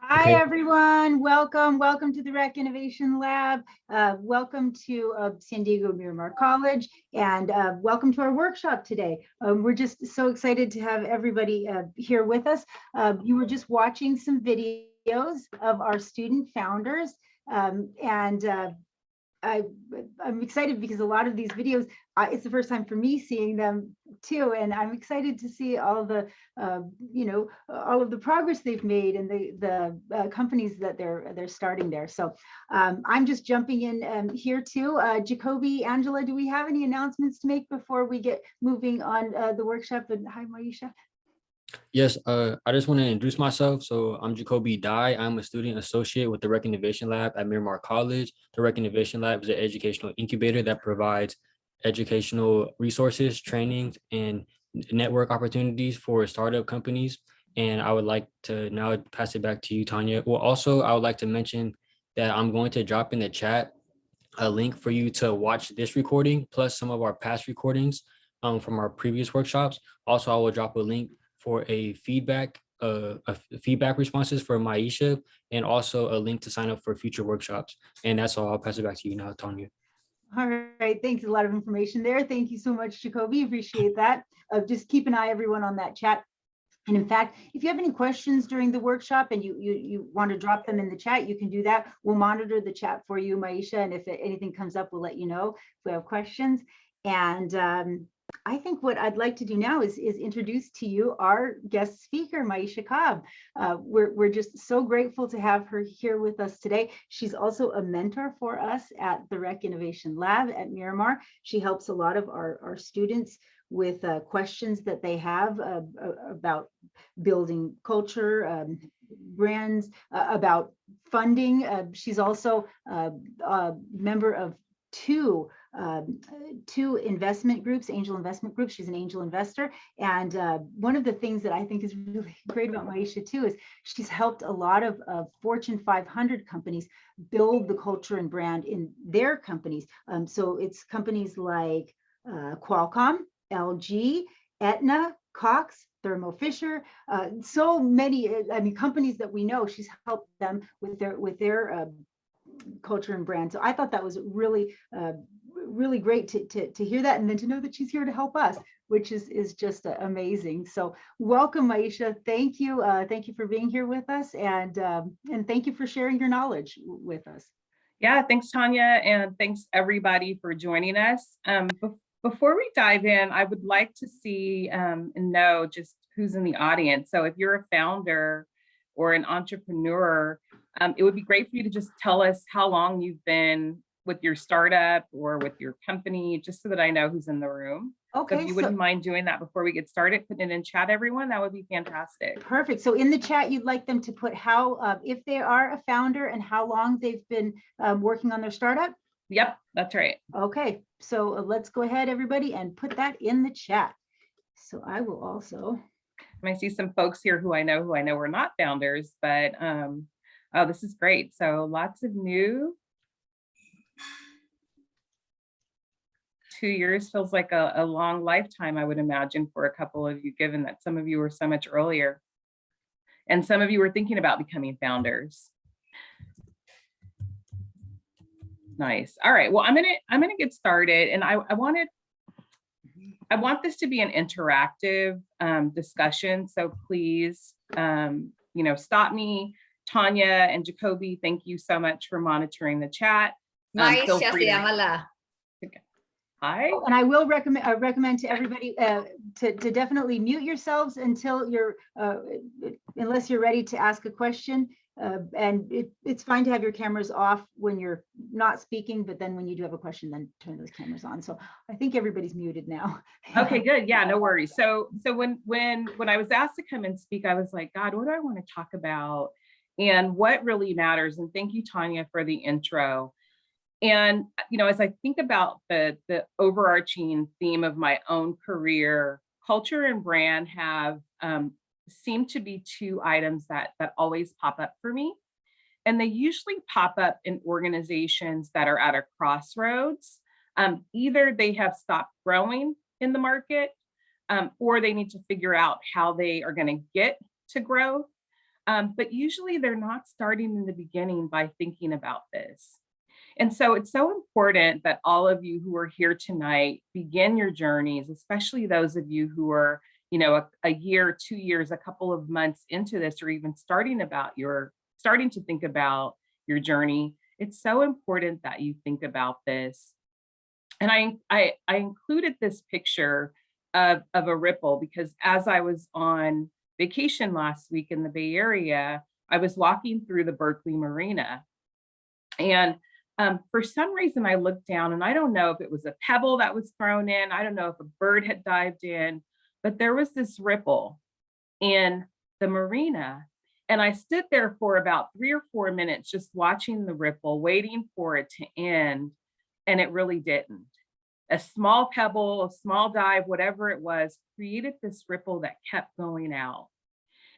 Hi, Okay. everyone. Welcome to the Rec Innovation Lab. Welcome to San Diego Miramar College, and welcome to our workshop today. We're just so excited to have everybody here with us. You were just watching some videos of our student founders, and I, I'm excited because a lot of these videos, it's the first time for me seeing them too, and I'm excited to see all the, all of the progress they've made and the companies that they're starting there. So I'm just jumping in here too. Jacoby, Angela, do we have any announcements to make before we get moving on the workshop? And hi, Maisha. Yes, I just want to introduce myself. So I'm Jacoby Dye. I'm a student associate with the Rec Innovation Lab at Miramar College. The Rec Innovation Lab is an educational incubator that provides educational resources, trainings, and network opportunities for startup companies. And I would like to now pass it back to you, Tanya. Well, also, I would like to mention that I'm going to drop in the chat a link for you to watch this recording plus some of our past recordings from our previous workshops. Also, I will drop a link for feedback responses for Maisha, and also a link to sign up for future workshops. And that's all. I'll pass it back to you now, Tanya. All right, thanks. A lot of information there. Thank you so much, Jacoby. Appreciate that. Just keep an eye, everyone, on that chat. And in fact, if you have any questions during the workshop and you want to drop them in the chat, you can do that. We'll monitor the chat for you, Maisha, and if anything comes up, we'll let you know if we have questions. And I think what I'd like to do now is introduce to you our guest speaker, Maisha Cobb. We're just so grateful to have her here with us today. She's also a mentor for us at the Rec Innovation Lab at Miramar. She helps a lot of our students with questions that they have about building culture, brands, about funding. She's also a member of two investment groups, angel investment groups. She's an angel investor. And one of the things that I think is really great about Maisha too is she's helped a lot of Fortune 500 companies build the culture and brand in their companies. So it's companies like Qualcomm, LG, Aetna, Cox, Thermo Fisher, so many, companies that we know. She's helped them with their culture and brand. So I thought that was really great to hear that, and then to know that she's here to help us, which is just amazing. So welcome, Maisha. Thank you for being here with us, and thank you for sharing your knowledge with us. Yeah, thanks, Tanya, and thanks everybody for joining us. Before we dive in, I would like to see and know just who's in the audience. So if you're a founder or an entrepreneur, it would be great for you to just tell us how long you've been with your startup or with your company, just so that I know who's in the room. Okay. So if you wouldn't mind doing that before we get started, putting it in chat, everyone, that would be fantastic. Perfect. So in the chat, you'd like them to put how, if they are a founder, and how long they've been working on their startup? Yep, that's right. Okay, so let's go ahead, everybody, and put that in the chat. So I will also. I see some folks here who I know are not founders, but oh, this is great. So lots of new. 2 years feels like a long lifetime, I would imagine, for a couple of you, given that some of you were so much earlier. And some of you were thinking about becoming founders. Nice. All right. Well, I'm gonna get started, and I want this to be an interactive discussion. So please, stop me. Tanya and Jacoby, thank you so much for monitoring the chat. Maisha se llama la. Hi. Oh, and I will recommend to everybody to definitely mute yourselves until unless you're ready to ask a question. And it's fine to have your cameras off when you're not speaking, but then when you do have a question, then turn those cameras on. So I think everybody's muted now. Okay, good. Yeah, no worries. So when I was asked to come and speak, I was like, God, what do I want to talk about? And what really matters? And thank you, Tanya, for the intro. And, as I think about the overarching theme of my own career, culture and brand have seem to be two items that always pop up for me. And they usually pop up in organizations that are at a crossroads. Either they have stopped growing in the market, or they need to figure out how they are going to get to growth. But usually they're not starting in the beginning by thinking about this. And so it's so important that all of you who are here tonight begin your journeys, especially those of you who are, a year, 2 years, a couple of months into this, or even starting to think about your journey. It's so important that you think about this. And I included this picture of a ripple because as I was on vacation last week in the Bay Area, I was walking through the Berkeley Marina. And for some reason, I looked down and I don't know if it was a pebble that was thrown in. I don't know if a bird had dived in, but there was this ripple in the marina. And I stood there for about 3 or 4 minutes, just watching the ripple, waiting for it to end. And it really didn't. A small pebble, a small dive, whatever it was, created this ripple that kept going out.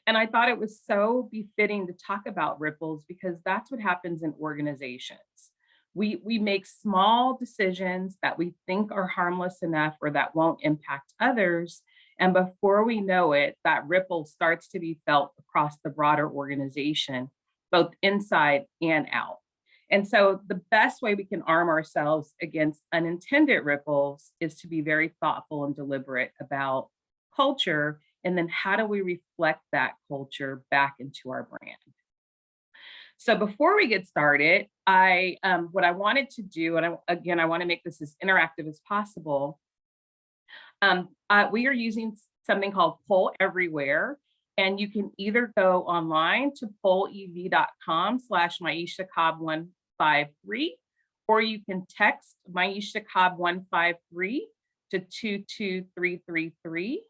And I thought it was so befitting to talk about ripples because that's what happens in organizations. We make small decisions that we think are harmless enough or that won't impact others. And before we know it, that ripple starts to be felt across the broader organization, both inside and out. And so the best way we can arm ourselves against unintended ripples is to be very thoughtful and deliberate about culture. And then how do we reflect that culture back into our brand? So before we get started, what I wanted to do, and I want to make this as interactive as possible. We are using something called Poll Everywhere, and you can either go online to pollev.com/Maisha Cobb 153, or you can text Maisha Cobb 153 to 22333.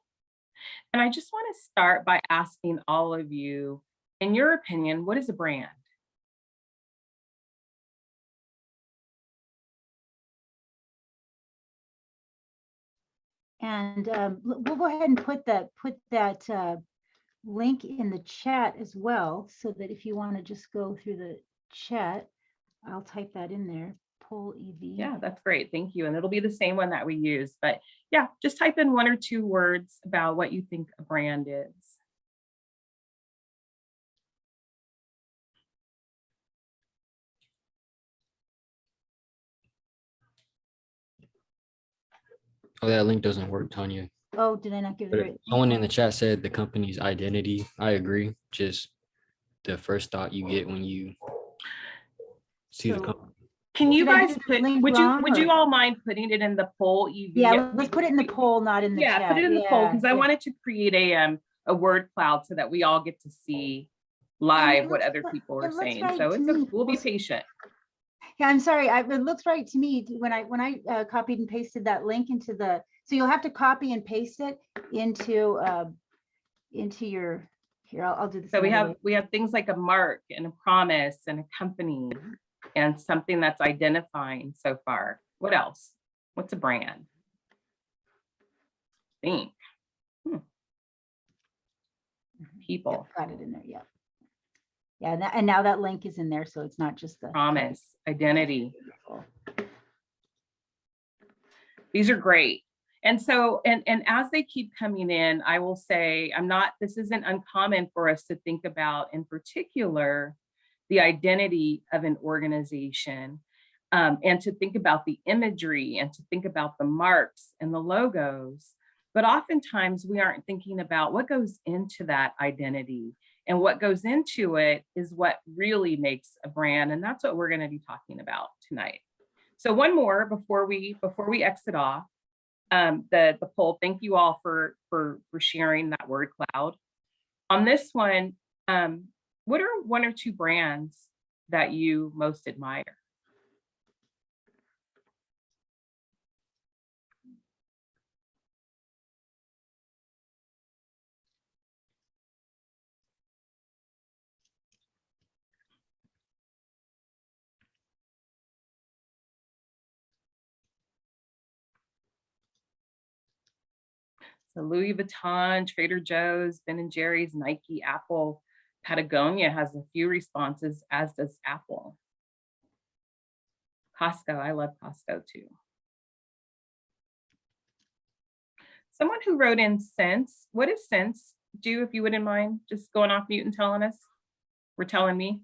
And I just want to start by asking all of you, in your opinion, what is a brand? And we'll go ahead and put that link in the chat as well, so that if you want to just go through the chat, I'll type that in there. Poll EV. Yeah, that's great. Thank you. And it'll be the same one that we use. But yeah, just type in 1 or 2 words about what you think a brand is. Oh, that link doesn't work, Tanya. Oh, did I not give But it? someone in the chat said the company's identity. I agree. Just the first thought you get when you see the company. Can you Did I guys do the put, link would wrong, you or- all mind putting it in the poll EV? Yeah, let's put it in the poll, not in the chat. Yeah, put it in the poll because I yeah. wanted to create a word cloud so that we all get to see live what other people are saying. Right, So we'll be also, patient. Yeah, I'm sorry. It looks right to me when I copied and pasted that link into the. So you'll have to copy and paste it into your. Here, I'll do this. So we have things like a mark and a promise and a company and something that's identifying so far. What else? What's a brand? Think. People. Yep, got it in there. Yeah. Yeah, and now that link is in there, so it's not just the promise, identity. These are great. And so, and as they keep coming in, I will say, this isn't uncommon for us to think about, in particular, the identity of an organization, and to think about the imagery and to think about the marks and the logos. But oftentimes we aren't thinking about what goes into that identity. And what goes into it is what really makes a brand. And that's what we're going to be talking about tonight. So one more before we exit off the poll. Thank you all for sharing that word cloud. On this one, what are 1 or 2 brands that you most admire? So Louis Vuitton, Trader Joe's, Ben & Jerry's, Nike, Apple, Patagonia has a few responses, as does Apple. Costco, I love Costco too. Someone who wrote in Sense, what is Sense do, if you wouldn't mind just going off mute and telling us, or telling me?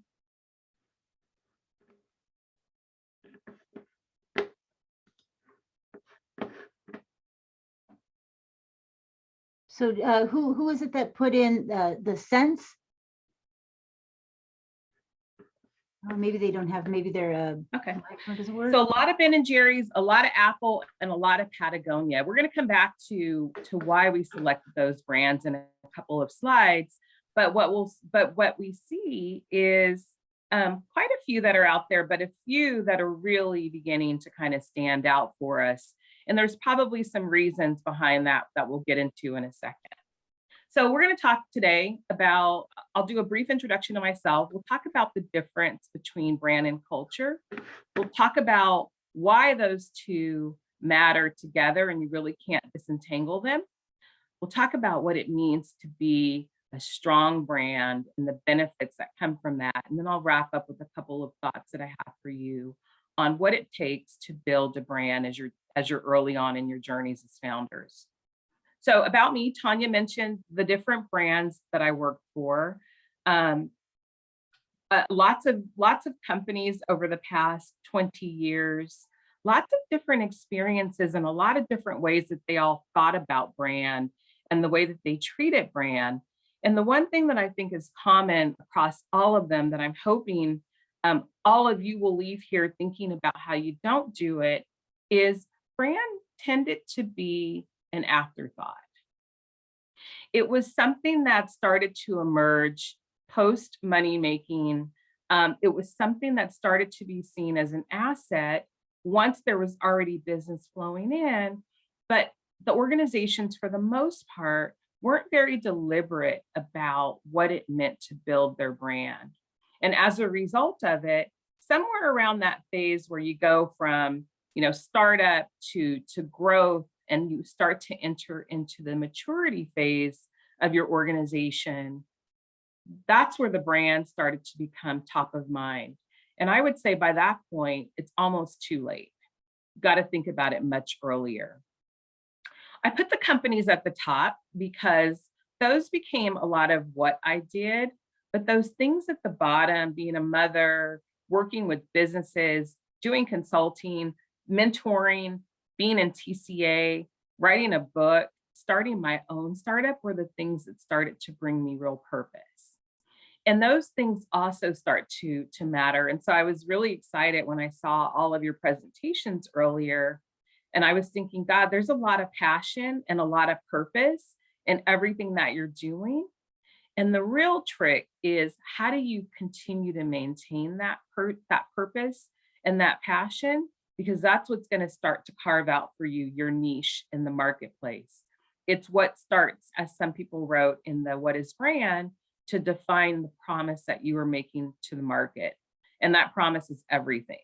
So who is it that put in the sense? Oh, maybe they don't have, maybe they're Okay. doesn't work. So a lot of Ben and Jerry's, a lot of Apple, and a lot of Patagonia. We're going to come back to why we selected those brands in a couple of slides. But what we see is quite a few that are out there, but a few that are really beginning to kind of stand out for us. And there's probably some reasons behind that we'll get into in a second. So we're going to talk today about, I'll do a brief introduction to myself. We'll talk about the difference between brand and culture. We'll talk about why those two matter together and you really can't disentangle them. We'll talk about what it means to be a strong brand and the benefits that come from that. And then I'll wrap up with a couple of thoughts that I have for you on what it takes to build a brand as you're early on in your journeys as founders. So about me, Tanya mentioned the different brands that I work for. Lots of companies over the past 20 years, lots of different experiences and a lot of different ways that they all thought about brand and the way that they treated brand. And the one thing that I think is common across all of them that I'm hoping all of you will leave here thinking about how you don't do it is brand tended to be an afterthought. It was something that started to emerge post money making. It was something that started to be seen as an asset once there was already business flowing in, but the organizations for the most part weren't very deliberate about what it meant to build their brand. And as a result of it, somewhere around that phase where you go from startup to growth, and you start to enter into the maturity phase of your organization, that's where the brand started to become top of mind. And I would say by that point, it's almost too late. You've got to think about it much earlier. I put the companies at the top because those became a lot of what I did, but those things at the bottom, being a mother, working with businesses, doing consulting, mentoring, being in TCA, writing a book, starting my own startup were the things that started to bring me real purpose. And those things also start to matter. And so I was really excited when I saw all of your presentations earlier. And I was thinking, God, there's a lot of passion and a lot of purpose in everything that you're doing. And the real trick is, how do you continue to maintain that purpose and that passion? Because that's what's going to start to carve out for you your niche in the marketplace. It's what starts, as some people wrote in the What is Brand, to define the promise that you are making to the market. And that promise is everything.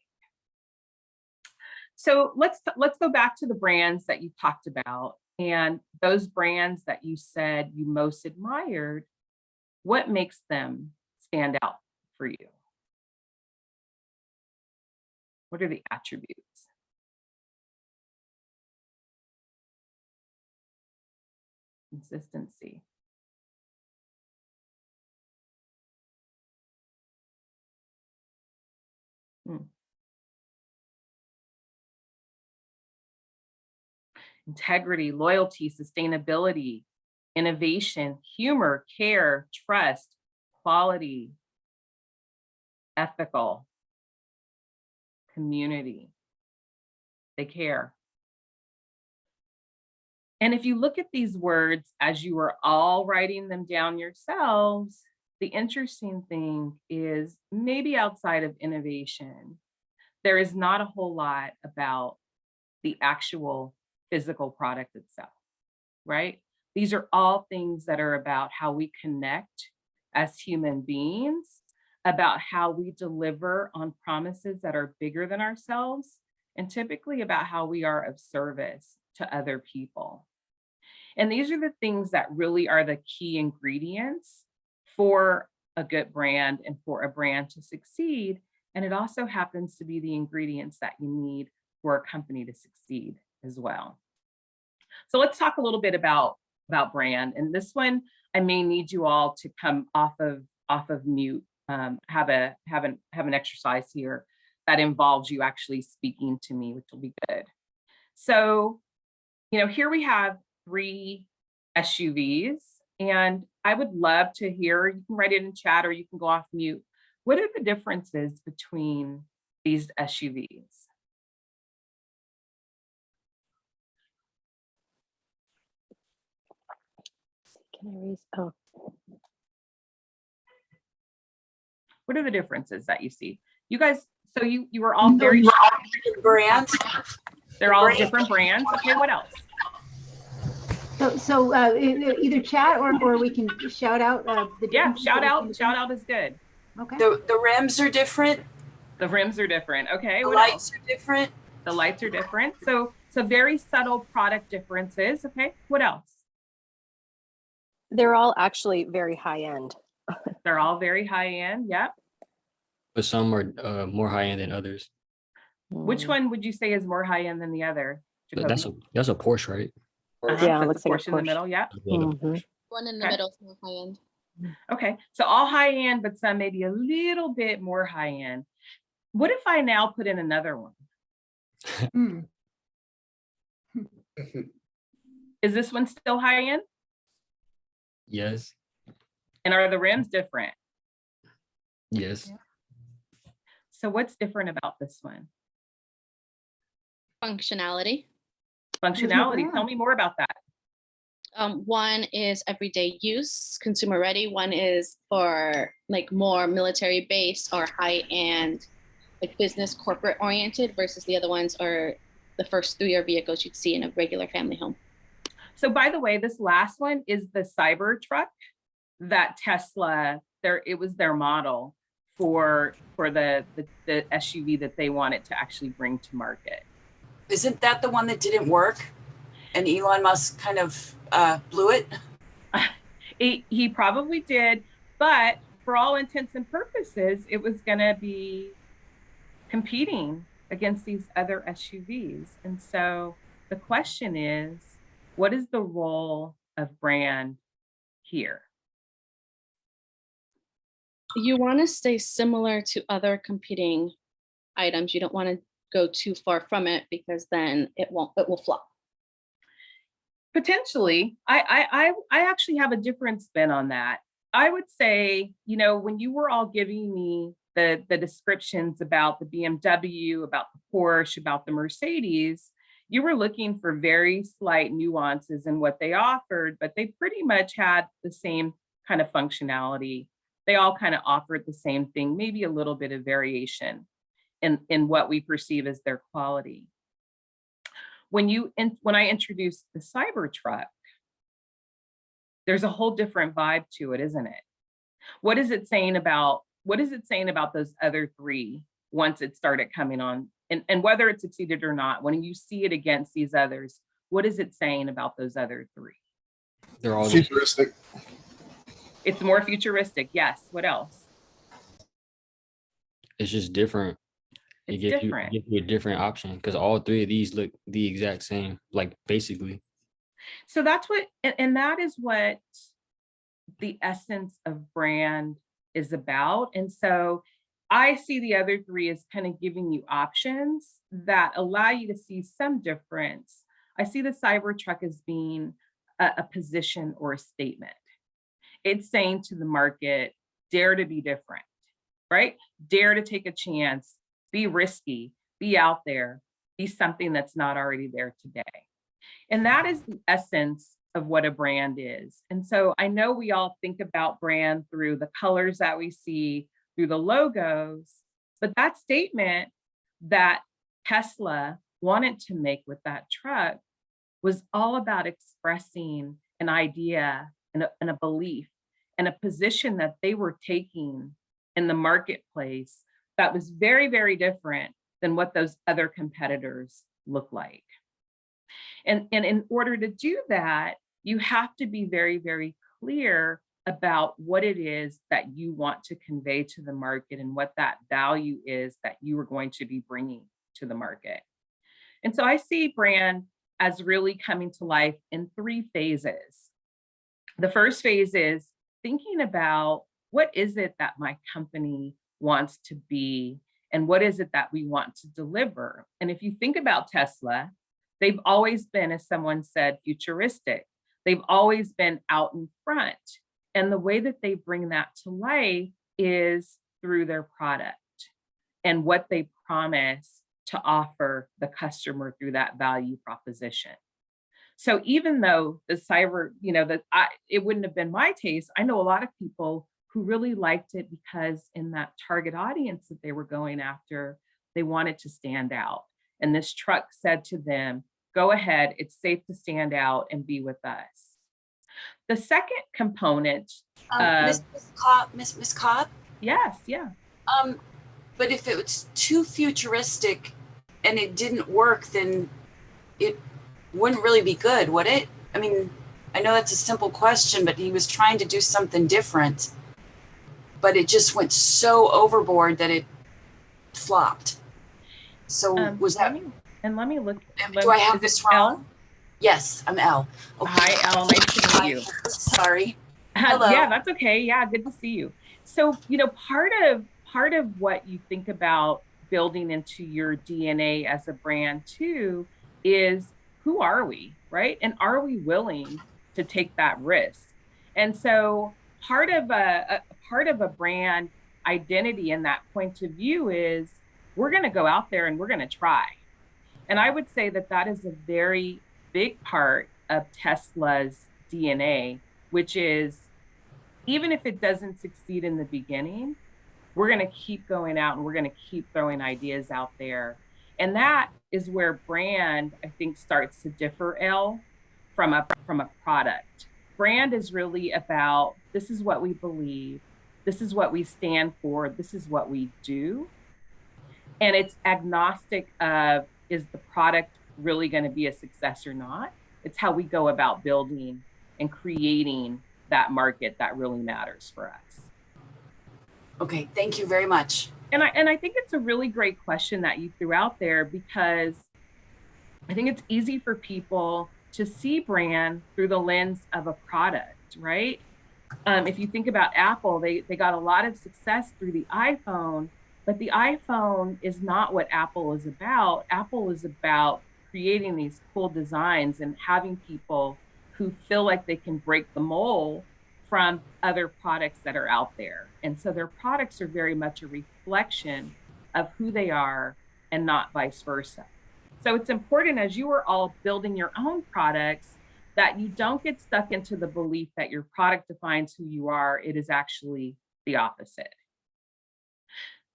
So let's go back to the brands that you talked about, and those brands that you said you most admired. What makes them stand out for you? What are the attributes? Consistency. Integrity, loyalty, sustainability, innovation, humor, care, trust, quality, ethical, community. They care. And if you look at these words as you are all writing them down yourselves, the interesting thing is, maybe outside of innovation, there is not a whole lot about the actual physical product itself, right? These are all things that are about how we connect as human beings, about how we deliver on promises that are bigger than ourselves, and typically about how we are of service to other people. And these are the things that really are the key ingredients for a good brand and for a brand to succeed. And it also happens to be the ingredients that you need for a company to succeed as well. So let's talk a little bit about brand. And this one, I may need you all to come off of mute, have an exercise here that involves you actually speaking to me, which will be good. So, here we have 3 SUVs, and I would love to hear, you can write it in chat or you can go off mute. What are the differences between these SUVs? Can I raise? Oh, What are the differences that you see? You guys, so you were all very brands. They're all different brands. Okay, what else? So either chat or we can shout out the Yeah, differences shout between the out is good. Okay. The rims are different. The rims are different. Okay, The what lights else? are different. The lights are different. So very subtle product differences. Okay, what else? they're all actually very high end. They're all very high end. Yep. But some are more high end than others. Which Mm. one would you say is more high end than the other? But that's a Porsche, right? Uh-huh, Yeah, it that's looks a like a Porsche in the Porsche. middle. Yeah. Yeah, the Mhm. Porsche. One in the Okay. middle is more high end. Okay. So all high end, but some maybe a little bit more high end. What if I now put in another one? Hmm. Is this one still high end? Yes. And are the rims different? Yes. So what's different about this one? Functionality. Functionality. Tell me more about that. One is everyday use, consumer ready. One is for like more military based or high end, like business corporate oriented, versus the other ones are the first 3 are vehicles you'd see in a regular family home. So by the way, this last one is the Cybertruck that Tesla, it was their model for the SUV that they wanted to actually bring to market. Isn't that the one that didn't work? And Elon Musk kind of blew it? He probably did, but for all intents and purposes, it was going to be competing against these other SUVs. And so the question is, what is the role of brand here? You want to stay similar to other competing items. You don't want to go too far from it because then it will flop. Potentially, I actually have a different spin on that. I would say, when you were all giving me the descriptions about the BMW, about the Porsche, about the Mercedes, you were looking for very slight nuances in what they offered, but they pretty much had the same kind of functionality. They all kind of offered the same thing, maybe a little bit of variation in what we perceive as their quality. When I introduced the Cybertruck, there's a whole different vibe to it, isn't it? What is it saying about those other 3 once it started coming on? And whether it succeeded or not, when you see it against these others, what is it saying about those other 3? They're all Futuristic. It's more futuristic. Yes. What else? It's just different. It's It different. gives you a different option because all 3 of these look the exact same, like basically. So that's and that is what the essence of brand is about. And so I see the other 3 as kind of giving you options that allow you to see some difference. I see the Cybertruck as being a position or a statement. It's saying to the market, dare to be different, right? Dare to take a chance, be risky, be out there, be something that's not already there today. And that is the essence of what a brand is. And so I know we all think about brand through the colors that we see, through the logos, but that statement that Tesla wanted to make with that truck was all about expressing an idea and a belief and a position that they were taking in the marketplace that was very, very different than what those other competitors look like. And in order to do that, you have to be very, very clear about what it is that you want to convey to the market and what that value is that you are going to be bringing to the market. And so I see brand as really coming to life in 3 phases. The first phase is thinking about what is it that my company wants to be and what is it that we want to deliver. And if you think about Tesla, they've always been, as someone said, futuristic. They've always been out in front. And the way that they bring that to life is through their product and what they promise to offer the customer through that value proposition. So even though the cyber, it wouldn't have been my taste, I know a lot of people who really liked it because in that target audience that they were going after, they wanted to stand out. And this truck said to them, go ahead, it's safe to stand out and be with us. The second component, Miss Cobb? yes, yeah. But if it was too futuristic and it didn't work, then it wouldn't really be good, would it? I mean, I know that's a simple question, but he was trying to do something different, but it just went so overboard that it flopped. So was that? Let me look. Do I have this wrong? Yes, I'm Elle. Okay. Hi, Elle. Nice to meet you. Sorry. Hello. Yeah, that's okay. Yeah, good to see you. So, part of what you think about building into your DNA as a brand too is who are we, right? And are we willing to take that risk? And so part of a brand identity and that point of view is we're going to go out there and we're going to try. And I would say that that is a very big part of Tesla's DNA, which is even if it doesn't succeed in the beginning, we're going to keep going out and we're going to keep throwing ideas out there. And that is where brand, I think, starts to differ, Elle, from a product. Brand is really about, this is what we believe, this is what we stand for, this is what we do. And it's agnostic of, is the product really going to be a success or not? It's how we go about building and creating that market that really matters for us. Okay, thank you very much. And I think it's a really great question that you threw out there, because I think it's easy for people to see brand through the lens of a product, right? If you think about Apple, they got a lot of success through the iPhone, but the iPhone is not what Apple is about. Apple is about creating these cool designs and having people who feel like they can break the mold from other products that are out there. And so their products are very much a reflection of who they are and not vice versa. So it's important, as you are all building your own products, that you don't get stuck into the belief that your product defines who you are. It is actually the opposite.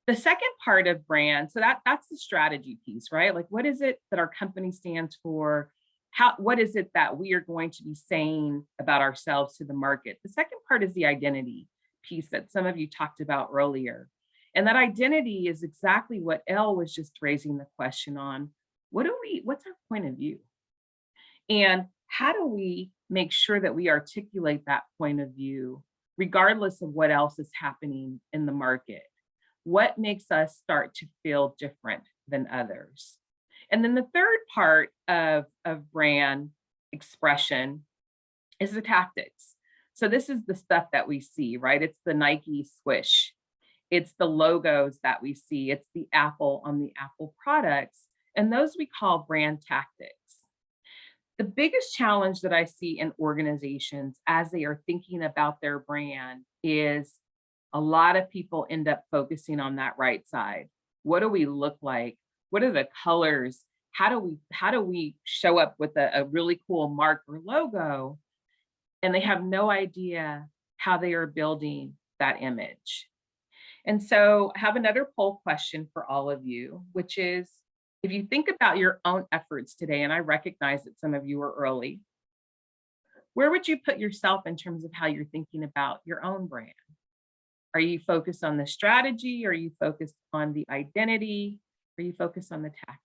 The second part of brand, so that's the strategy piece, right? Like, what is it that our company stands for? What is it that we are going to be saying about ourselves to the market? The second part is the identity piece that some of you talked about earlier. And that identity is exactly what Elle was just raising the question on. What's our point of view? And how do we make sure that we articulate that point of view, regardless of what else is happening in the market? What makes us start to feel different than others? And then the third part of brand expression is the tactics. So this is the stuff that we see, right? It's the Nike swish. It's the logos that we see. It's the Apple on the Apple products. And those we call brand tactics. The biggest challenge that I see in organizations as they are thinking about their brand is a lot of people end up focusing on that right side. What do we look like? What are the colors? How do we show up with a really cool mark or logo? And they have no idea how they are building that image. And so I have another poll question for all of you, which is, if you think about your own efforts today, and I recognize that some of you are early, where would you put yourself in terms of how you're thinking about your own brand? Are you focused on the strategy? Are you focused on the identity? Are you focused on the tactics?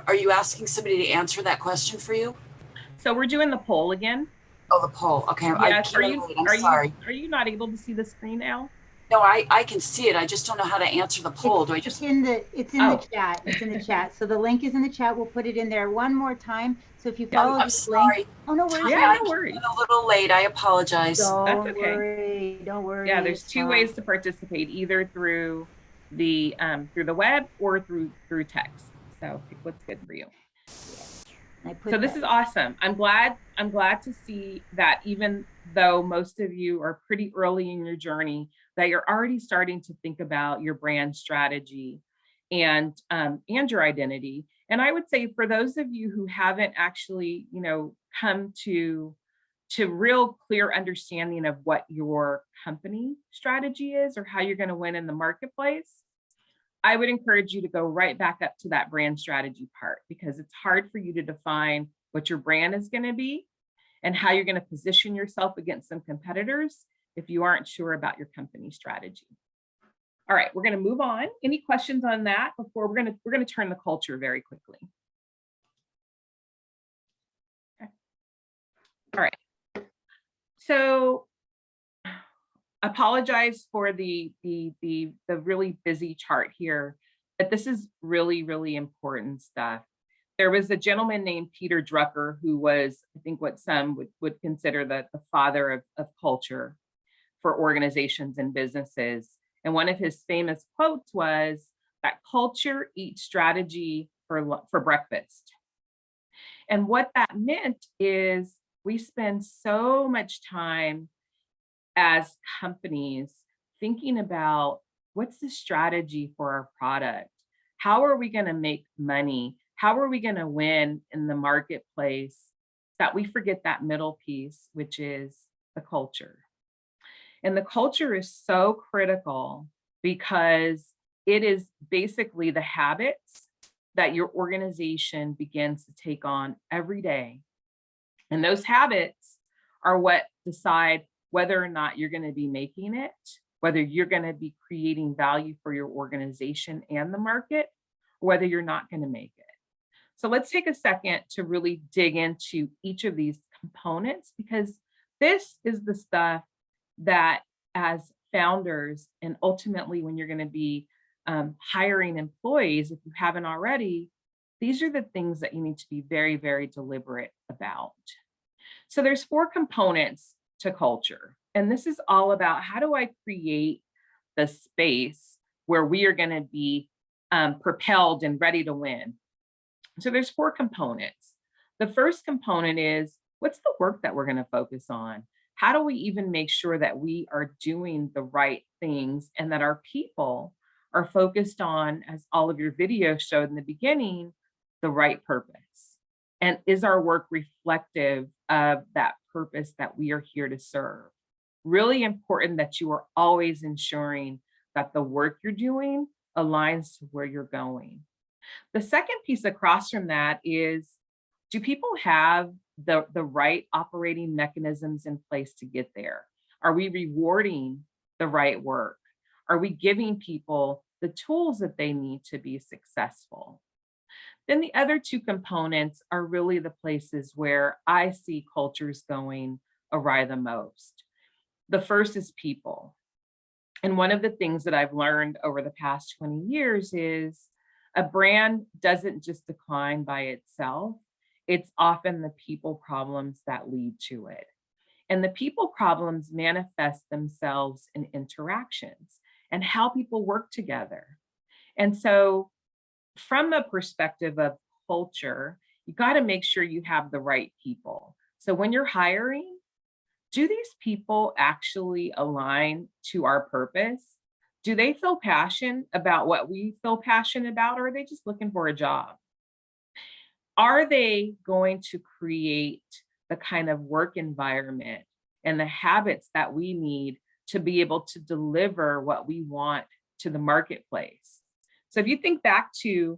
Are you asking somebody to answer that question for you? So we're doing the poll again. Oh, the poll. Okay. Yes. I'm sorry. Are you not able to see the screen now? No, I can see it. I just don't know how to answer the poll. Do I It's just, in the Oh. chat. It's in the chat. So the link is in the chat. We'll put it in there one more time. So if you follow I'm this link, sorry. oh, no worries. Yeah, I'm no worries. a little late. I apologize. Don't okay. worry. Don't worry. Yeah, there's It's two fine. ways to participate, either through the web or through text. So pick what's good for you. So this is awesome. I'm glad to see that even though most of you are pretty early in your journey, that you're already starting to think about your brand strategy and your identity. And I would say for those of you who haven't actually, come to real clear understanding of what your company strategy is or how you're going to win in the marketplace, I would encourage you to go right back up to that brand strategy part, because it's hard for you to define what your brand is going to be and how you're going to position yourself against some competitors if you aren't sure about your company strategy. All right, we're going to move on. Any questions on that before we're going to turn the culture very quickly. Okay. All right. So apologize for the really busy chart here, but this is really, really important stuff. There was a gentleman named Peter Drucker who was, I think, what some would consider the father of culture for organizations and businesses. And one of his famous quotes was that culture eats strategy for breakfast. And what that meant is we spend so much time as companies thinking about what's the strategy for our product? How are we going to make money? How are we going to win in the marketplace? That we forget that middle piece, which is the culture. And the culture is so critical because it is basically the habits that your organization begins to take on every day. And those habits are what decide whether or not you're going to be making it, whether you're going to be creating value for your organization and the market, or whether you're not going to make it. So let's take a second to really dig into each of these components, because this is the stuff that as founders, and ultimately when you're going to be hiring employees, if you haven't already, these are the things that you need to be very, very deliberate about. So there's 4 components to culture. And this is all about how do I create the space where we are going to be propelled and ready to win. So there's 4 components. The first component is, what's the work that we're going to focus on? How do we even make sure that we are doing the right things and that our people are focused on, as all of your videos showed in the beginning, the right purpose? And is our work reflective of that purpose that we are here to serve? Really important that you are always ensuring that the work you're doing aligns to where you're going. The second piece across from that is, do people have the right operating mechanisms in place to get there? Are we rewarding the right work? Are we giving people the tools that they need to be successful? Then the other 2 components are really the places where I see cultures going awry the most. The first is people. And one of the things that I've learned over the past 20 years is a brand doesn't just decline by itself. It's often the people problems that lead to it. And the people problems manifest themselves in interactions and how people work together. And so from a perspective of culture, you got to make sure you have the right people. So when you're hiring, do these people actually align to our purpose? Do they feel passionate about what we feel passionate about, or are they just looking for a job? Are they going to create the kind of work environment and the habits that we need to be able to deliver what we want to the marketplace? So if you think back to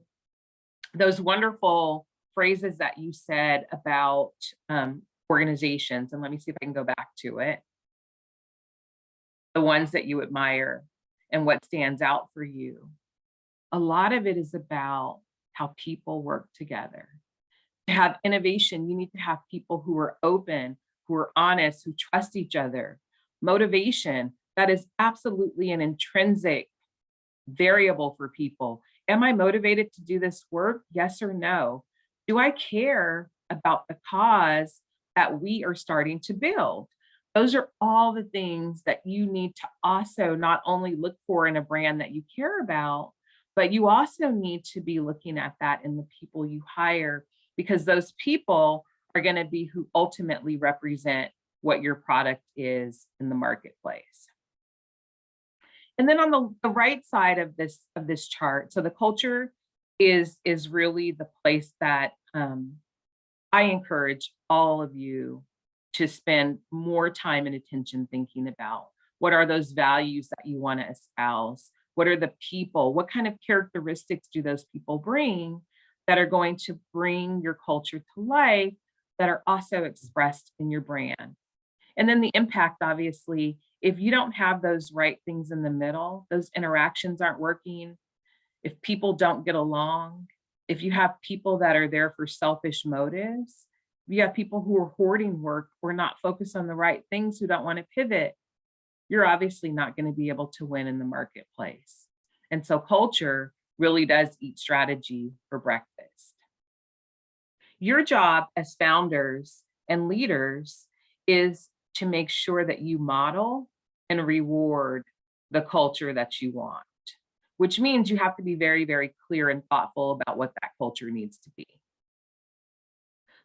those wonderful phrases that you said about organizations, and let me see if I can go back to it, the ones that you admire and what stands out for you, a lot of it is about how people work together. To have innovation, you need to have people who are open, who are honest, who trust each other. Motivation, That is absolutely an intrinsic variable for people. Am I motivated to do this work? Yes or no? Do I care about the cause that we are starting to build? Those are all the things that you need to also not only look for in a brand that you care about, but you also need to be looking at that in the people you hire, because those people are going to be who ultimately represent what your product is in the marketplace. And then on the right side of this chart, so the culture is really the place that I encourage all of you to spend more time and attention thinking about. What are those values that you want to espouse? What are the people? What kind of characteristics do those people bring that are going to bring your culture to life, that are also expressed in your brand? And then the impact, obviously, if you don't have those right things in the middle, those interactions aren't working, if people don't get along, if you have people that are there for selfish motives, if you have people who are hoarding work or not focused on the right things, who don't want to pivot, you're obviously not going to be able to win in the marketplace. And so culture really does eat strategy for breakfast. Your job as founders and leaders is to make sure that you model and reward the culture that you want, which means you have to be very, very clear and thoughtful about what that culture needs to be.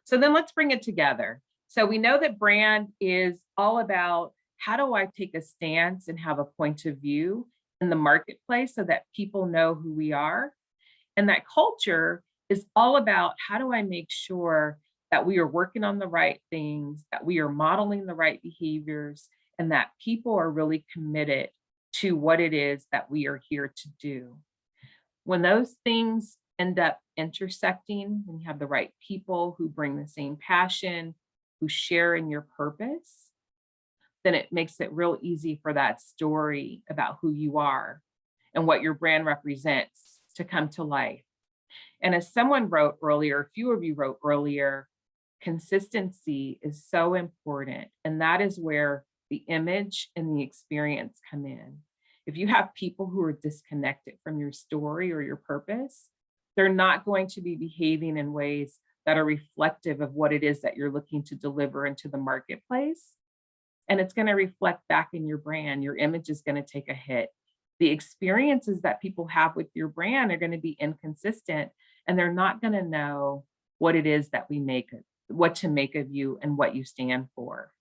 So then let's bring it together. So we know that brand is all about, how do I take a stance and have a point of view in the marketplace so that people know who we are? And that culture is all about, how do I make sure that we are working on the right things, that we are modeling the right behaviors, and that people are really committed to what it is that we are here to do. When those things end up intersecting, when you have the right people who bring the same passion, who share in your purpose, then it makes it real easy for that story about who you are and what your brand represents to come to life. And as someone wrote earlier, a few of you wrote earlier, consistency is so important. And that is where the image and the experience come in. If you have people who are disconnected from your story or your purpose, they're not going to be behaving in ways that are reflective of what it is that you're looking to deliver into the marketplace. And it's going to reflect back in your brand. Your image is going to take a hit. The experiences that people have with your brand are going to be inconsistent, and they're not going to know what it is that we make, what to make of you and what you stand for.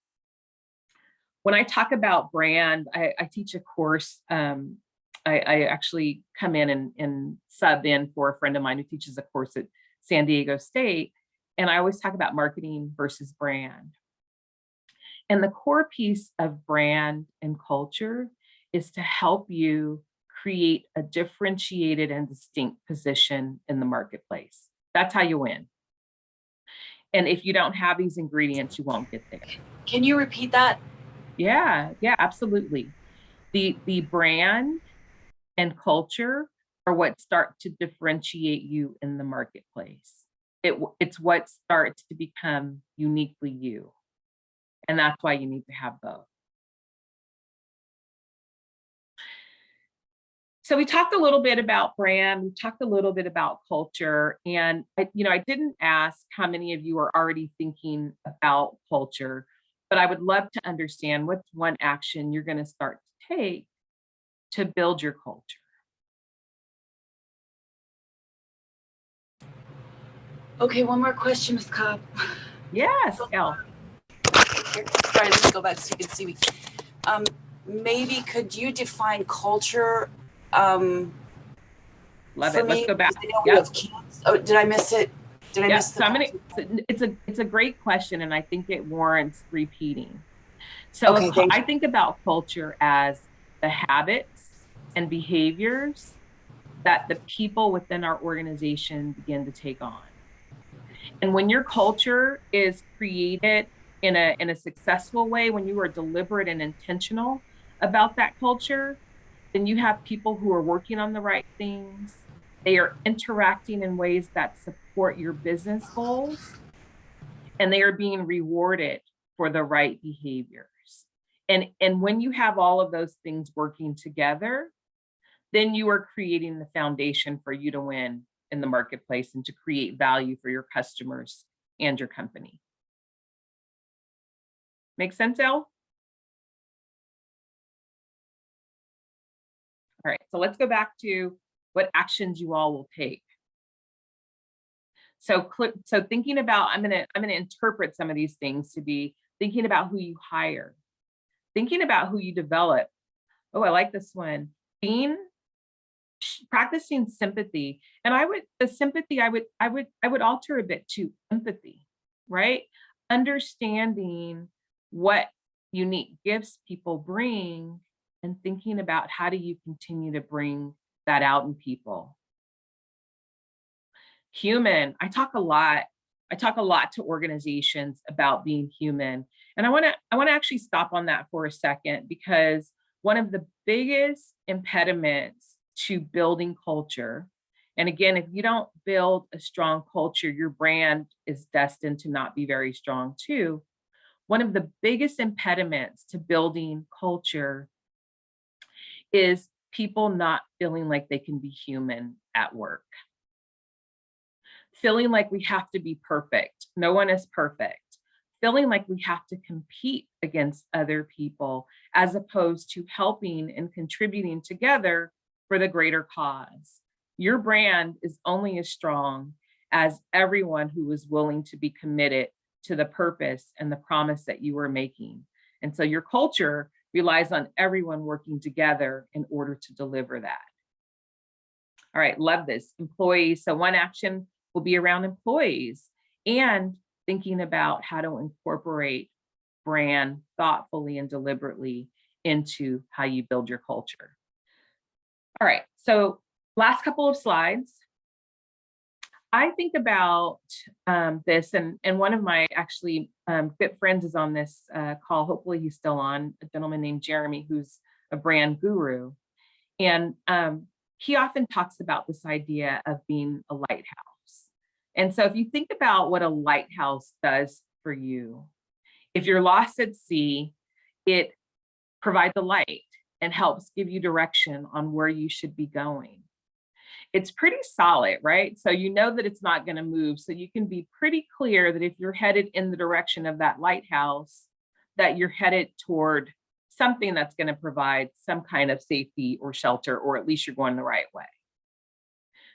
When I talk about brand, I teach a course. I actually come in and sub in for a friend of mine who teaches a course at San Diego State. And I always talk about marketing versus brand. And the core piece of brand and culture is to help you create a differentiated and distinct position in the marketplace. That's how you win. And if you don't have these ingredients, you won't get there. Can you repeat that? Yeah, absolutely. The brand and culture are what start to differentiate you in the marketplace. It's what starts to become uniquely you. And that's why you need to have both. So we talked a little bit about brand, we talked a little bit about culture, and I didn't ask how many of you are already thinking about culture, but I would love to understand what's one action you're going to start to take to build your culture. Okay, one more question, Ms. Cobb. Yes, Elle. Sorry, let's go back so you can see me. Maybe could you define culture? Love it. Let's go back. Yep. Oh, did I miss it? Did I miss the it's a great question, and I think it warrants repeating. So okay, I think about culture as the habits and behaviors that the people within our organization begin to take on. And when your culture is created in a successful way, when you are deliberate and intentional about that culture, then you have people who are working on the right things. They are interacting in ways that support your business goals, and they are being rewarded for the right behaviors. And when you have all of those things working together, then you are creating the foundation for you to win in the marketplace and to create value for your customers and your company. Make sense, Elle? All right, so let's go back to what actions you all will take. So thinking about, I'm gonna interpret some of these things to be thinking about who you hire, thinking about who you develop. Oh, I like this one. Practicing sympathy. And I would alter a bit to empathy, right? Understanding what unique gifts people bring and thinking about how do you continue to bring that out in people. Human, I talk a lot to organizations about being human. And I want to actually stop on that for a second, because one of the biggest impediments to building culture, and again, if you don't build a strong culture, your brand is destined to not be very strong too. One of the biggest impediments to building culture is people not feeling like they can be human at work. Feeling like we have to be perfect. No one is perfect. Feeling like we have to compete against other people, as opposed to helping and contributing together for the greater cause. Your brand is only as strong as everyone who is willing to be committed to the purpose and the promise that you are making. And so your culture relies on everyone working together in order to deliver that. All right, love this. Employees. So one action will be around employees and thinking about how to incorporate brand thoughtfully and deliberately into how you build your culture. All right, so last couple of slides. I think about this, and one of my actually good friends is on this call. Hopefully he's still on, a gentleman named Jeremy, who's a brand guru. And he often talks about this idea of being a lighthouse. And so if you think about what a lighthouse does for you, if you're lost at sea, it provides a light and helps give you direction on where you should be going. It's pretty solid, right? So you know that it's not going to move. So you can be pretty clear that if you're headed in the direction of that lighthouse, that you're headed toward something that's going to provide some kind of safety or shelter, or at least you're going the right way.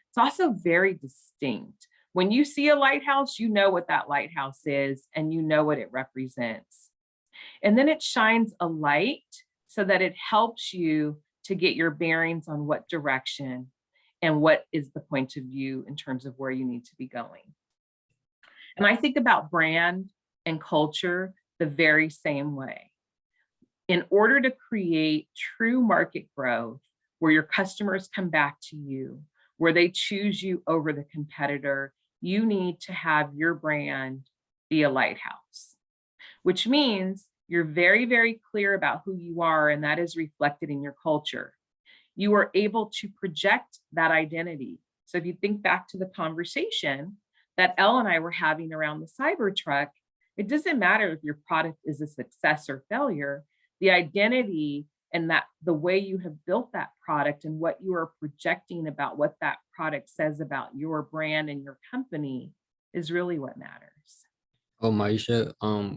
It's also very distinct. When you see a lighthouse, you know what that lighthouse is and you know what it represents. And then it shines a light so that it helps you to get your bearings on what direction and what is the point of view in terms of where you need to be going. And I think about brand and culture the very same way. In order to create true market growth, where your customers come back to you, where they choose you over the competitor, you need to have your brand be a lighthouse, which means you're very, very clear about who you are, and that is reflected in your culture. You are able to project that identity. So if you think back to the conversation that Elle and I were having around the Cybertruck, it doesn't matter if your product is a success or failure, the identity and that the way you have built that product and what you are projecting about what that product says about your brand and your company is really what matters. Oh, Maisha,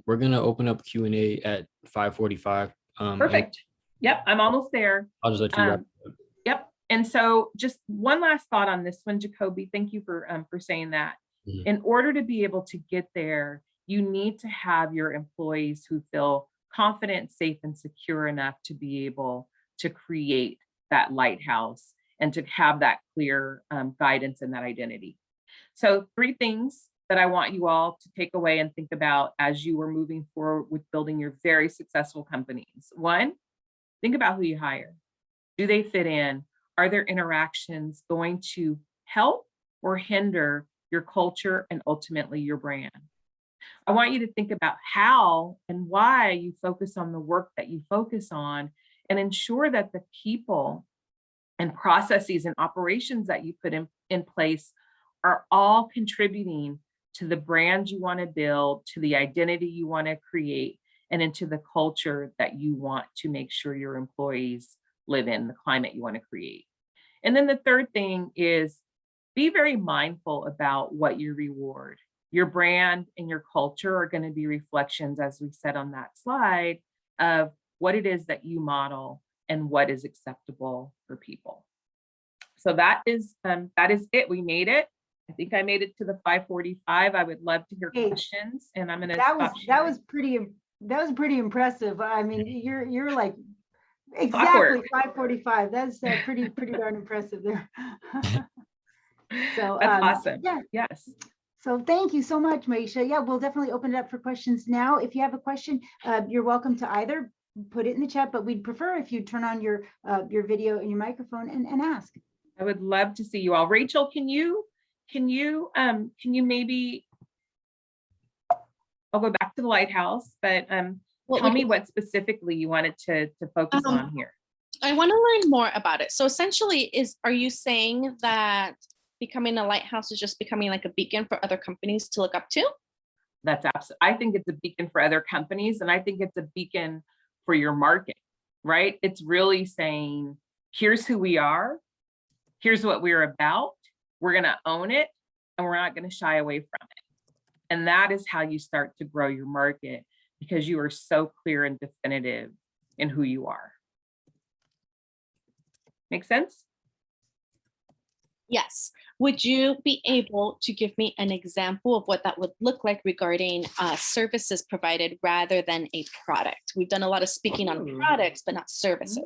we're gonna open up Q&A at 5:45. Perfect. Yep, I'm almost there. I'll just let you wrap it up. Yep. And so just one last thought on this one, Jacoby. Thank you for saying that. Mhm. In order to be able to get there, you need to have your employees who feel confident, safe, and secure enough to be able to create that lighthouse and to have that clear guidance and that identity. So 3 things that I want you all to take away and think about as you are moving forward with building your very successful companies. 1, think about who you hire. Do they fit in? Are their interactions going to help or hinder your culture and ultimately your brand? I want you to think about how and why you focus on the work that you focus on, and ensure that the people and processes and operations that you put in place are all contributing to the brand you want to build, to the identity you want to create, and into the culture that you want to make sure your employees live in, the climate you want to create. And then the third thing is be very mindful about what you reward. Your brand and your culture are going to be reflections, as we said on that slide, of what it is that you model and what is acceptable for people. So that is it. We made it. I think I made it to the 5:45. I would love to hear questions, and I'm going to stop sharing. That was pretty impressive. I mean, you're like exactly 5:45. That's pretty darn impressive there. So that's awesome. Yeah. Yes. So thank you so much, Maisha. Yeah, we'll definitely open it up for questions now. If you have a question, you're welcome to either put it in the chat, but we'd prefer if you turn on your video and your microphone and ask. I would love to see you all. Rachel, can you maybe, I'll go back to the Lighthouse, but tell me what specifically you wanted to focus on here. I want to learn more about it. So essentially, are you saying that becoming a lighthouse is just becoming like a beacon for other companies to look up to? That's absolutely, I think it's a beacon for other companies, and I think it's a beacon for your market, right? It's really saying, here's who we are, here's what we're about, we're going to own it, and we're not going to shy away from it. And that is how you start to grow your market, because you are so clear and definitive in who you are. Make sense? Yes. Would you be able to give me an example of what that would look like regarding services provided rather than a product? We've done a lot of speaking on products, but not services.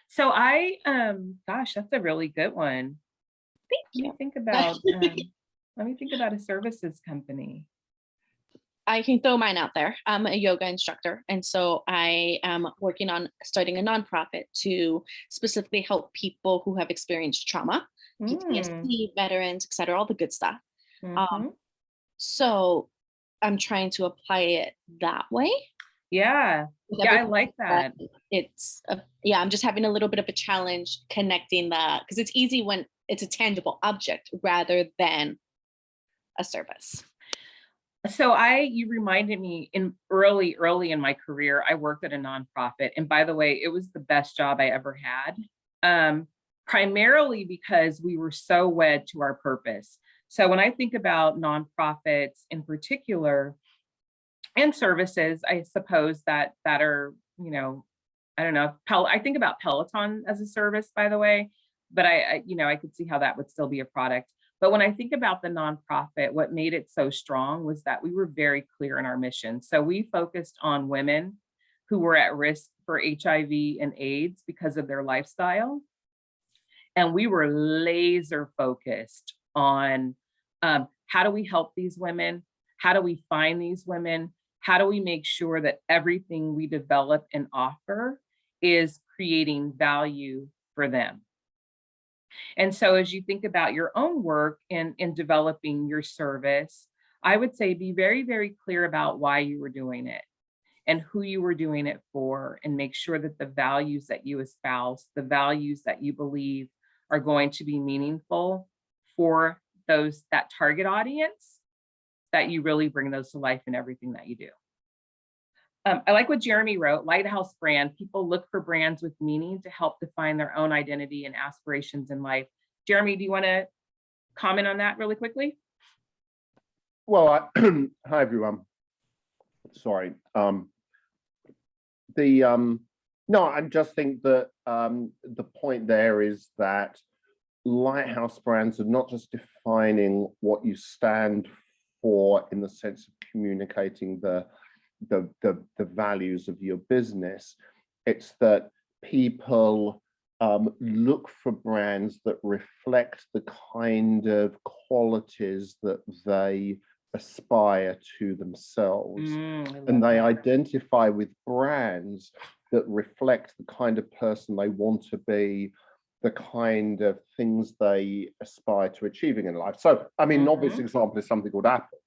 So gosh, that's a really good one. Thank you. Let me think about a services company. I can throw mine out there. I'm a yoga instructor. And so I am working on starting a nonprofit to specifically help people who have experienced trauma, PTSD, veterans, et cetera, all the good stuff. So I'm trying to apply it that way. Yeah. Yeah, I like that. I'm just having a little bit of a challenge connecting that, because it's easy when it's a tangible object rather than a service. So you reminded me early in my career, I worked at a nonprofit. And by the way, it was the best job I ever had, primarily because we were so wed to our purpose. So when I think about nonprofits in particular and services, I suppose that are, I don't know, I think about Peloton as a service, by the way, but I could see how that would still be a product. But when I think about the nonprofit, what made it so strong was that we were very clear in our mission. So we focused on women who were at risk for HIV and AIDS because of their lifestyle. And we were laser focused on how do we help these women? How do we find these women? How do we make sure that everything we develop and offer is creating value for them? And so as you think about your own work in developing your service, I would say be very, very clear about why you were doing it and who you were doing it for, and make sure that the values that you espouse, the values that you believe are going to be meaningful for that target audience, that you really bring those to life in everything that you do. I like what Jeremy wrote, Lighthouse Brand. People look for brands with meaning to help define their own identity and aspirations in life. Jeremy, do you want to comment on that really quickly? Well, hi, everyone. Sorry. No, I just think that the point there is that Lighthouse Brands are not just defining what you stand for in the sense of communicating the values of your business. It's that people look for brands that reflect the kind of qualities that they aspire to themselves. And they identify with brands that reflect the kind of person they want to be, the kind of things they aspire to achieving in life. So, I mean, an obvious example is something called Apple.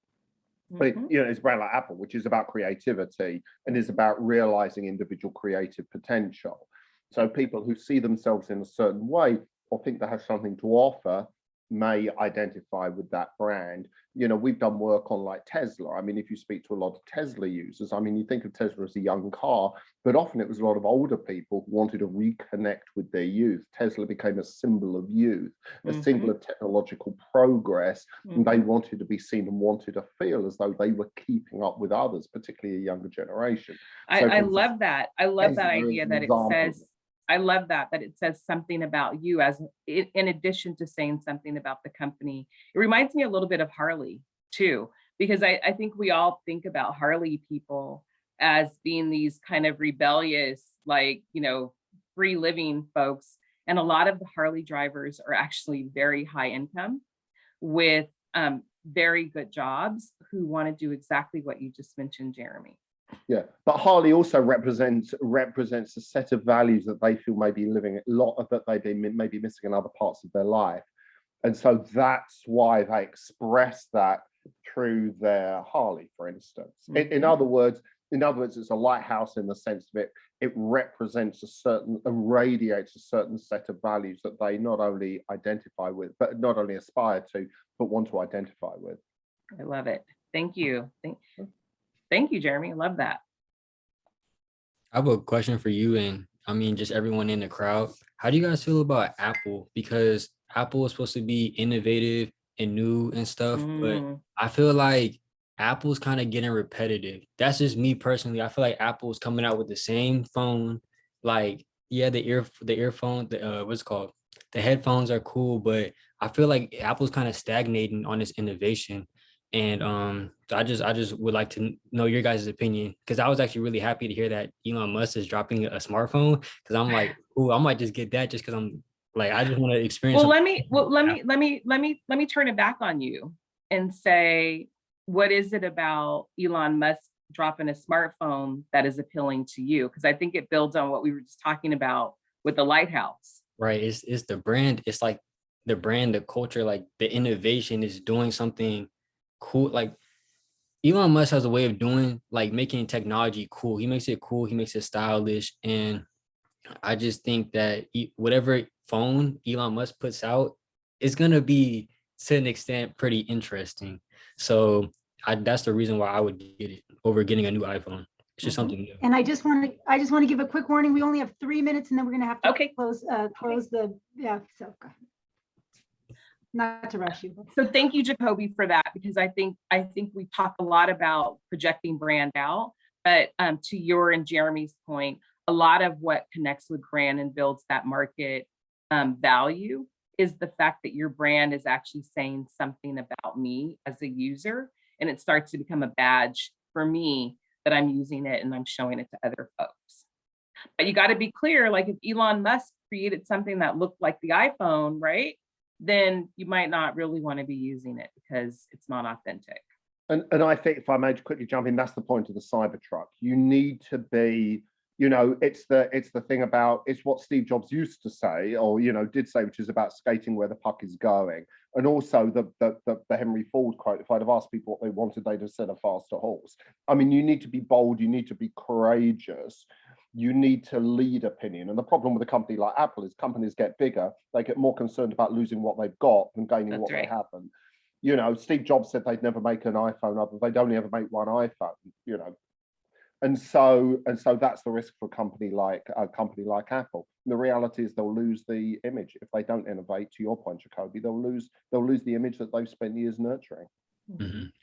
But it's a brand like Apple, which is about creativity and is about realizing individual creative potential. So people who see themselves in a certain way or think they have something to offer may identify with that brand. You know, we've done work on like Tesla. I mean, if you speak to a lot of Tesla users, I mean, you think of Tesla as a young car, but often it was a lot of older people who wanted to reconnect with their youth. Tesla became a symbol of youth, a symbol of technological progress, and they wanted to be seen and wanted to feel as though they were keeping up with others, particularly a younger generation. I love that. I love that idea that it says, I love that it says something about you as in addition to saying something about the company. It reminds me a little bit of Harley too, because I think we all think about Harley people as being these kind of rebellious, like, you know, free living folks. And a lot of the Harley drivers are actually very high income with very good jobs who want to do exactly what you just mentioned, Jeremy. Yeah, but Harley also represents a set of values that they feel may be living a lot of, that they may be missing in other parts of their life, and so that's why they express that through their Harley, for instance. In other words, it's a lighthouse in the sense of it represents and radiates a certain set of values that they not only identify with, but not only aspire to, but want to identify with. I love it. Thank you. Thank you, Jeremy. I love that. I have a question for you and I mean, just everyone in the crowd. How do you guys feel about Apple? Because Apple is supposed to be innovative and new and stuff, but I feel like Apple's kind of getting repetitive. That's just me personally. I feel like Apple's coming out with the same phone. Like, yeah, the earphone, what's it called? The headphones are cool, but I feel like Apple's kind of stagnating on its innovation. And I just would like to know your guys' opinion, because I was actually really happy to hear that Elon Musk is dropping a smartphone, because I'm like, ooh, I might just get that just because I'm like, I just want to experience. Well, let me turn it back on you and say, what is it about Elon Musk dropping a smartphone that is appealing to you? Because I think it builds on what we were just talking about with the Lighthouse. Right. It's the brand. It's like the brand, the culture, like the innovation is doing something cool. Like Elon Musk has a way of doing, like, making technology cool. He makes it cool. He makes it stylish. And I just think that whatever phone Elon Musk puts out is going to be, to an extent, pretty interesting. So that's the reason why I would get it over getting a new iPhone. It's just something new. And I just want to give a quick warning. We only have 3 minutes, and then we're going to have to close the, yeah. So not to rush you. So thank you, Jacoby, for that, because I think we talk a lot about projecting brand out, but to your and Jeremy's point, a lot of what connects with brand and builds that market value is the fact that your brand is actually saying something about me as a user, and it starts to become a badge for me that I'm using it and I'm showing it to other folks. But you got to be clear, like if Elon Musk created something that looked like the iPhone, right? Then you might not really want to be using it because it's not authentic. And I think, if I may quickly jump in, that's the point of the Cybertruck. You need to be, you know, it's the thing about, it's what Steve Jobs used to say, or, you know, did say, which is about skating where the puck is going. And also the Henry Ford quote, if I'd have asked people what they wanted, they'd have said a faster horse. I mean, you need to be bold, you need to be courageous, you need to lead opinion. And the problem with a company like Apple is companies get bigger, they get more concerned about losing what they've got than gaining what they haven't. You know, Steve Jobs said they'd never make an iPhone, they'd only ever make one iPhone, you know. And so that's the risk for a company like Apple. And the reality is they'll lose the image if they don't innovate. To your point, Jacoby, they'll lose the image that they've spent years nurturing.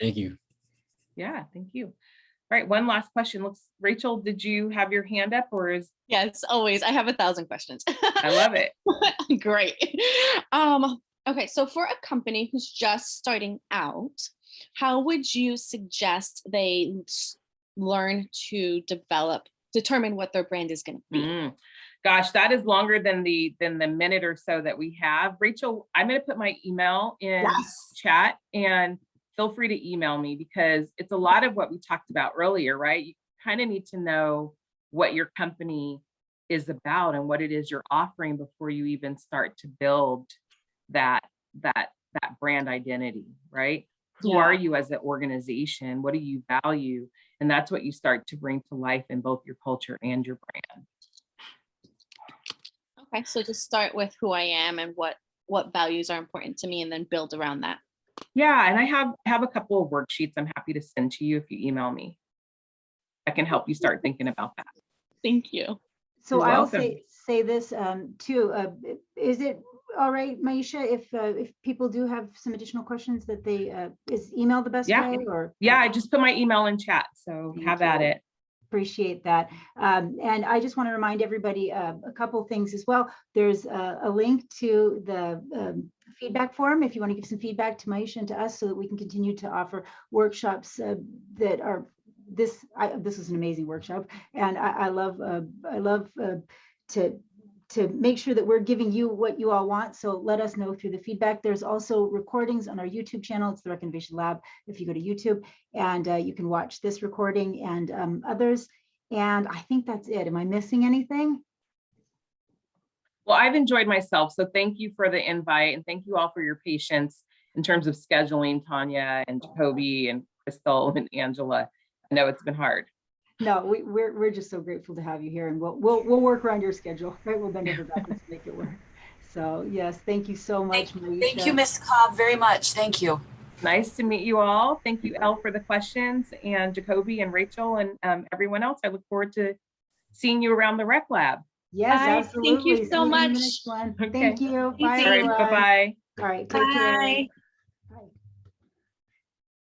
Thank you. Yeah, thank you. All right, one last question. Rachel, did you have your hand up, or is? Yes, always. I have 1,000 questions. I love it. Great. Okay, so for a company who's just starting out, how would you suggest they learn to determine what their brand is going to be? Gosh, that is longer than the minute or so that we have. Rachel, I'm going to put my email in chat, and feel free to email me, because it's a lot of what we talked about earlier, right? You kind of need to know what your company is about and what it is you're offering before you even start to build that brand identity, right? Who are you as an organization? What do you value? And that's what you start to bring to life in both your culture and your brand. Okay, so just start with who I am and what what values are important to me and then build around that. Yeah, and I have a couple of worksheets I'm happy to send to you if you email me. I can help you start thinking about that. Thank you. So You're I'll welcome. say this too. Is it all right, Maisha, if people do have some additional questions that they, is email the best Yeah. way or? Yeah, I just put my email in chat, so Thank have at you. it. Appreciate that. And I just want to remind everybody a couple things as well. There's a link to the feedback form if you want to give some feedback to Maisha and to us so that we can continue to offer workshops that are this is an amazing workshop, and I love to make sure that we're giving you what you all want. So let us know through the feedback. There's also recordings on our YouTube channel. It's the Recommendation Lab. If you go to YouTube, and you can watch this recording and others. And I think that's it. Am I missing anything? Well, I've enjoyed myself, so thank you for the invite, and thank you all for your patience in terms of scheduling Tanya and Jacoby and Crystal and Angela. I know it's been hard. No, we're just so grateful to have you here, and we'll work around your schedule, right? We'll bend over backwards to make it work. So yes, thank you so much, Maisha. Thank you, Ms. Cobb, very much. Thank you. Nice to meet you all. Thank you, Elle, for the questions, and Jacoby and Rachel and everyone else. I look forward to seeing you around the Rec Lab. Yes, Bye. absolutely. Thank you so See in the much. next one. Okay. Thank you. Thank Bye, you. All right, everyone. bye-bye. All right, take care. Bye.